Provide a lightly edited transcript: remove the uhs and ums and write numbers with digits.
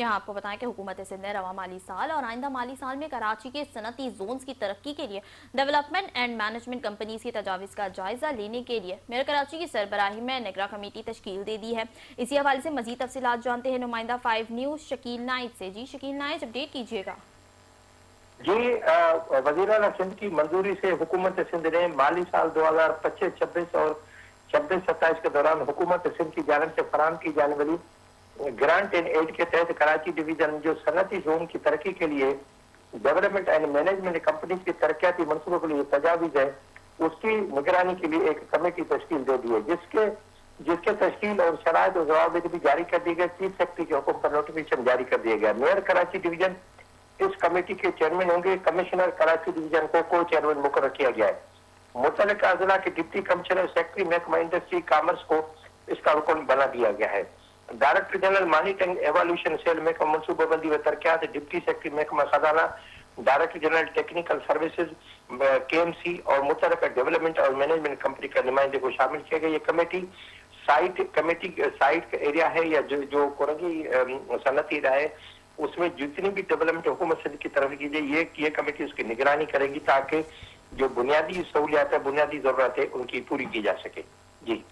यहाँ आपको बताएं कि हुकूमत सिंध ने रवा माली साल और आइंदा माली साल में कराची के सनती जोन्स की तरक्की के लिए डेवलपमेंट एंड मैनेजमेंट कंपनीज की तजावीज़ का जायजा लेने के लिए मेयर कराची की सरबराही में निगरां कमेटी तश्कील दे दी है। इसी हवाले से मजीद तफसीलात जानते हैं नुमाइंदा 5 न्यूज़ शकील नाइज से। जी शकील नाइज, अपडेट कीजिएगा। जी, वज़ीर-ए-आला सिंध की मंजूरी से हुकूमत सिंध ने माली साल 2025-26 और 26-27 के दौरान हुकूमत सिंध की जानिब से फराहम की जाने वाली ग्रांट एंड एड के तहत कराची डिवीजन जो सनती जोन की तरक्की के लिए डेवलपमेंट एंड मैनेजमेंट कंपनीज की तरक्याती मनसूबों के लिए तजावीज़ है, उसकी निगरानी के लिए एक कमेटी तश्कील दे दी है, जिसके तश्कील और शराइत और जवाब भी जारी कर दिए गए। चीफ सेक्रेटरी के हुक्म पर नोटिफिकेशन जारी कर दिया गया। मेयर कराची डिवीजन इस कमेटी के चेयरमैन होंगे। कमिश्नर कराची डिवीजन को चेयरमैन मुकर्रर किया गया है। मुतल्लिका अजला के डिप्टी कमिश्नर सेक्रेटरी महकमा इंडस्ट्री कॉमर्स को इसका रुकन बना दिया गया है। Director general monitoring evaluation cell महकमा मनसूबाबंदी व तरक्यात, डिप्टी सेक्रेटरी महकमा खजाना, director general technical services KMC और मुतल्लिका डेवलपमेंट और मैनेजमेंट कंपनी का नुमाइंदे को शामिल किया गया। ये कमेटी साइट का एरिया है या जो कोरंगी सनती एरिया है, उसमें जितनी भी डेवलपमेंट हुकूमत सिंध की तरफ की जाए, ये कमेटी उसकी निगरानी करेगी ताकि जो बुनियादी सहूलियात है, बुनियादी जरूरत है, उनकी पूरी की जा सके। जी।